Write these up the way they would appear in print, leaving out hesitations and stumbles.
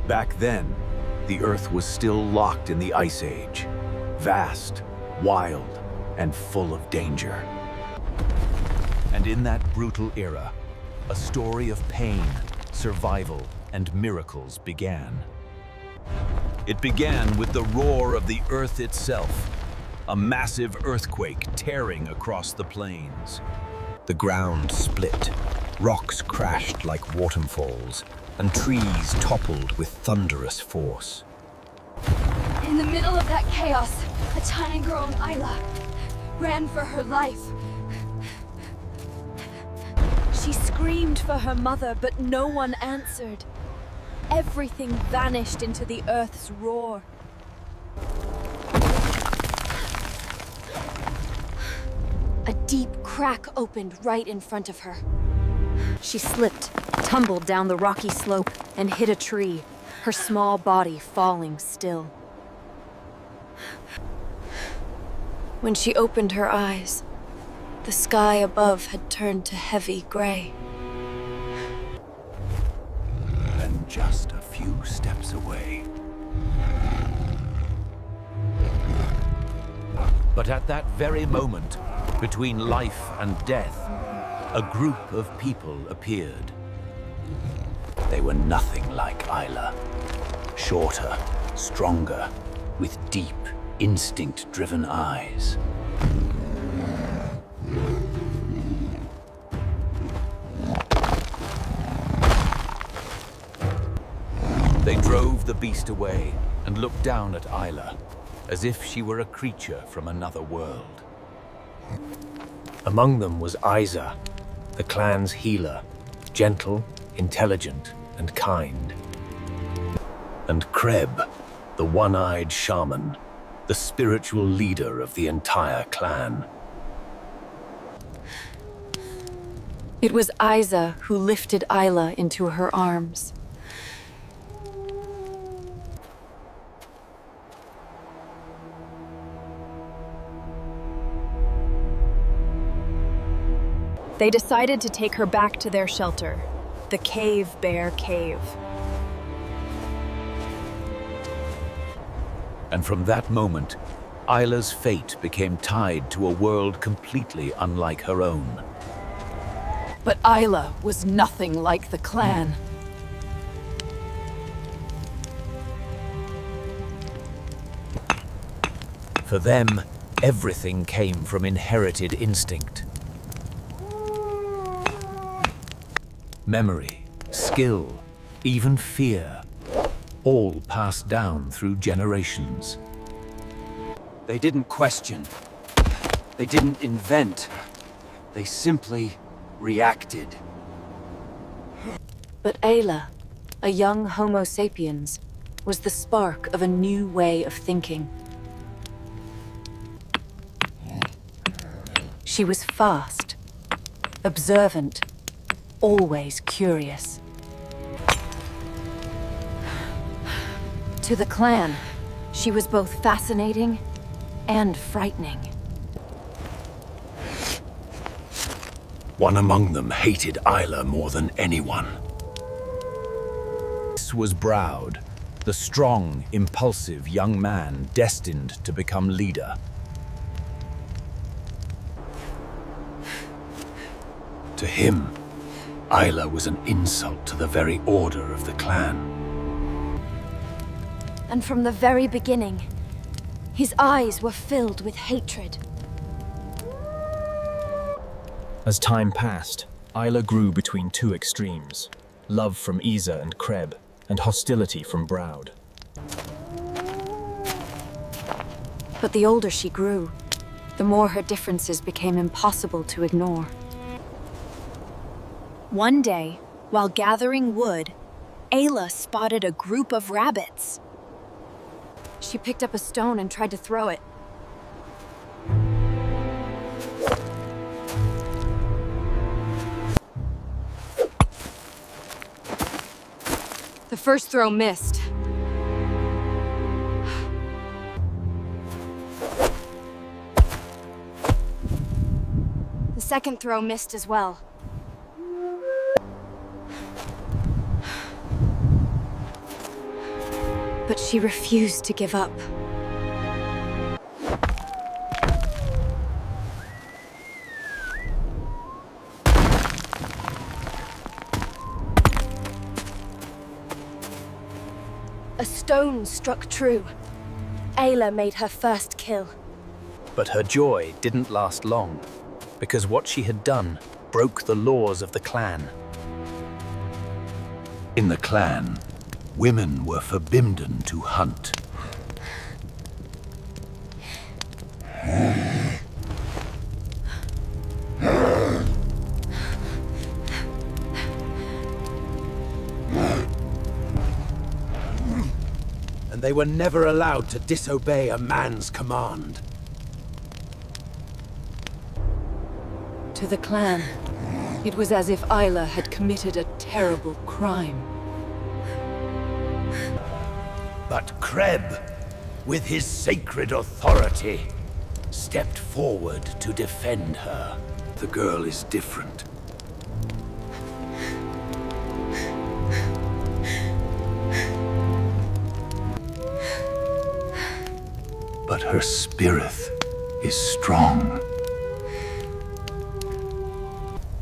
Back then, the Earth was still locked in the Ice Age, vast, wild, and full of danger. And in that brutal era, a story of pain, survival, and miracles began. It began with the roar of the Earth itself, a massive earthquake tearing across the plains. The ground split, rocks crashed like waterfalls, and trees toppled with thunderous force. In the middle of that chaos, a tiny girl, Isla, ran for her life. She screamed for her mother, but no one answered. Everything vanished into the Earth's roar. A deep crack opened right in front of her. She slipped, tumbled down the rocky slope, and hit a tree, her small body falling still. When she opened her eyes, the sky above had turned to heavy gray. And just a few steps away. But at that very moment, between life and death, a group of people appeared. They were nothing like Isla. Shorter, stronger, with deep, instinct-driven eyes. They drove the beast away and looked down at Isla, as if she were a creature from another world. Among them was Isa, the clan's healer, gentle, intelligent, and kind. And Kreb, the one-eyed shaman, the spiritual leader of the entire clan. It was Isa who lifted Isla into her arms. They decided to take her back to their shelter, the Cave Bear Cave. And from that moment, Isla's fate became tied to a world completely unlike her own. But Isla was nothing like the clan. For them, everything came from inherited instinct. Memory, skill, even fear, all passed down through generations. They didn't question. They didn't invent. They simply reacted. But Ayla, a young Homo sapiens, was the spark of a new way of thinking. She was fast, observant, always curious. To the clan, she was both fascinating and frightening. One among them hated Isla more than anyone. This was Browd, the strong, impulsive young man destined to become leader. To him, Isla was an insult to the very order of the clan. And from the very beginning, his eyes were filled with hatred. As time passed, Isla grew between two extremes: love from Isa and Kreb, and hostility from Browd. But the older she grew, the more her differences became impossible to ignore. One day, while gathering wood, Ayla spotted a group of rabbits. She picked up a stone and tried to throw it. The first throw missed. The second throw missed as well. But she refused to give up. A stone struck true. Ayla made her first kill. But her joy didn't last long, because what she had done broke the laws of the clan. In the clan, women were forbidden to hunt. And they were never allowed to disobey a man's command. To the clan, it was as if Ayla had committed a terrible crime. But Kreb, with his sacred authority, stepped forward to defend her. The girl is different. But her spirit is strong.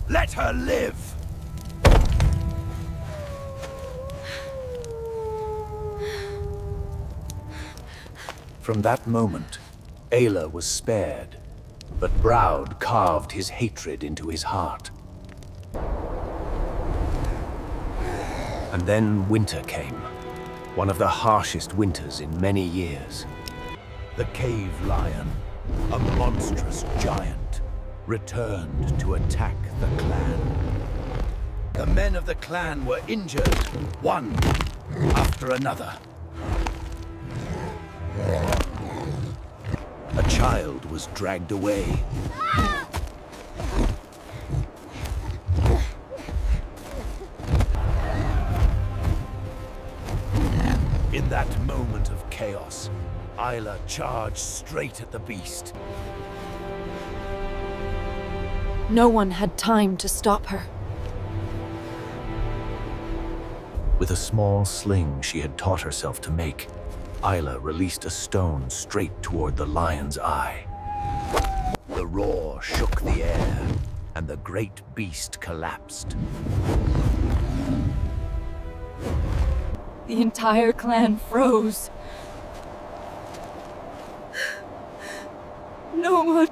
Let her live! From that moment, Ayla was spared, but Browd carved his hatred into his heart. And then winter came, one of the harshest winters in many years. The cave lion, a monstrous giant, returned to attack the clan. The men of the clan were injured, one after another. A child was dragged away. In that moment of chaos, Ayla charged straight at the beast. No one had time to stop her. With a small sling she had taught herself to make, Ayla released a stone straight toward the lion's eye. The roar shook the air, and the great beast collapsed. The entire clan froze. No one.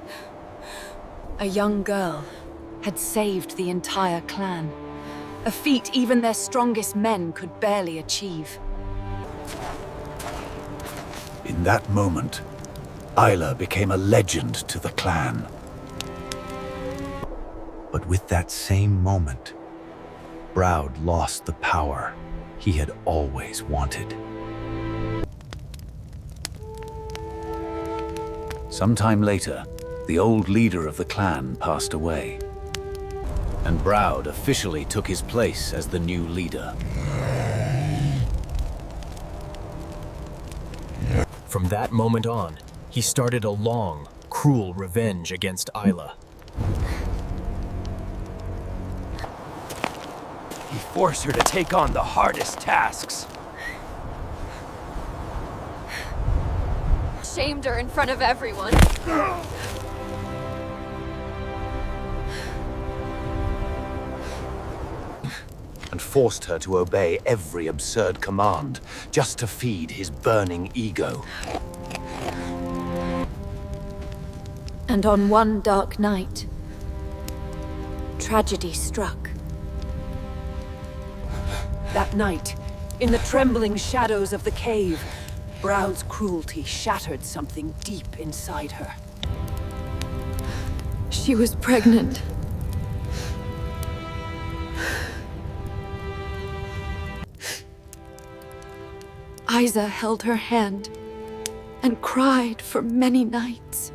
A young girl had saved the entire clan. A feat even their strongest men could barely achieve. In that moment, Ayla became a legend to the clan. But with that same moment, Browd lost the power he had always wanted. Sometime later, the old leader of the clan passed away, and Browd officially took his place as the new leader. From that moment on, he started a long, cruel revenge against Ayla. He forced her to take on the hardest tasks. Shamed her in front of everyone. And forced her to obey every absurd command just to feed his burning ego. And on one dark night, tragedy struck. That night, in the trembling shadows of the cave, Browd's cruelty shattered something deep inside her. She was pregnant. Isa held her hand and cried for many nights.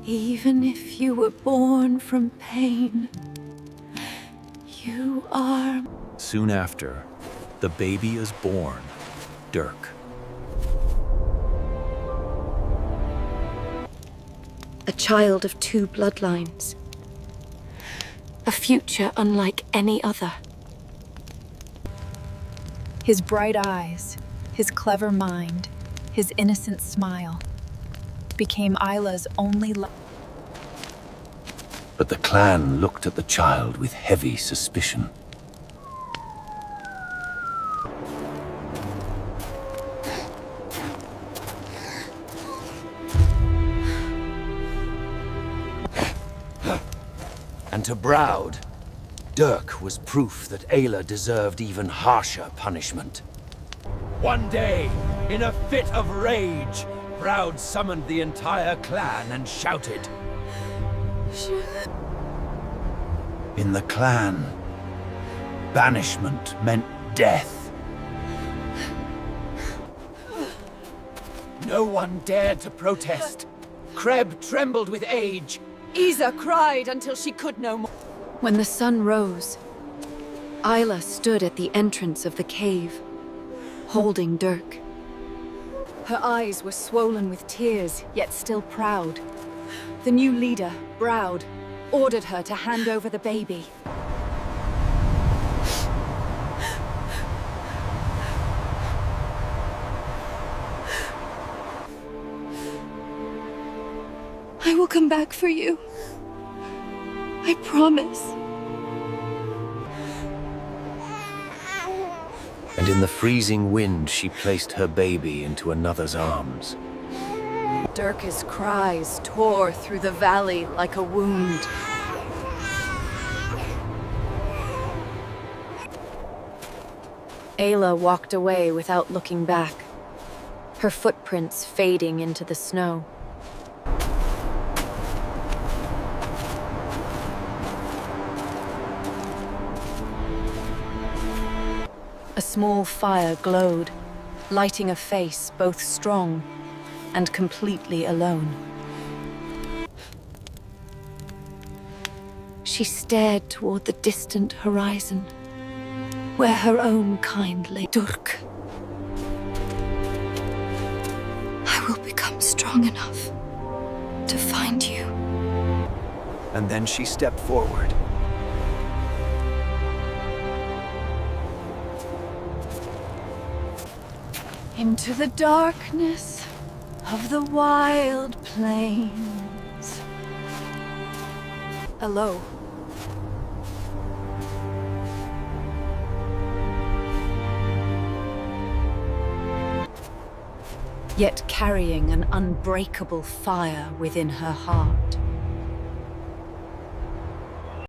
Even if you were born from pain, you are... Soon after, the baby is born, Dirk. A child of two bloodlines. A future unlike any other. His bright eyes, his clever mind, his innocent smile became Isla's only love. But the clan looked at the child with heavy suspicion. And to Browd, Dirk was proof that Ayla deserved even harsher punishment. One day, in a fit of rage, Browd summoned the entire clan and shouted. In the clan, banishment meant death. No one dared to protest. Kreb trembled with age. Isa cried until she could no more. When the sun rose, Isla stood at the entrance of the cave, holding Dirk. Her eyes were swollen with tears, yet still proud. The new leader, Browd, ordered her to hand over the baby. I will come back for you. I promise. And in the freezing wind, she placed her baby into another's arms. Dirk's cries tore through the valley like a wound. Ayla walked away without looking back, her footprints fading into the snow. A small fire glowed, lighting a face both strong and completely alone. She stared toward the distant horizon, where her own kind lay. Dirk, I will become strong enough to find you. And then she stepped forward. Into the darkness of the wild plains. Hello. Yet carrying an unbreakable fire within her heart.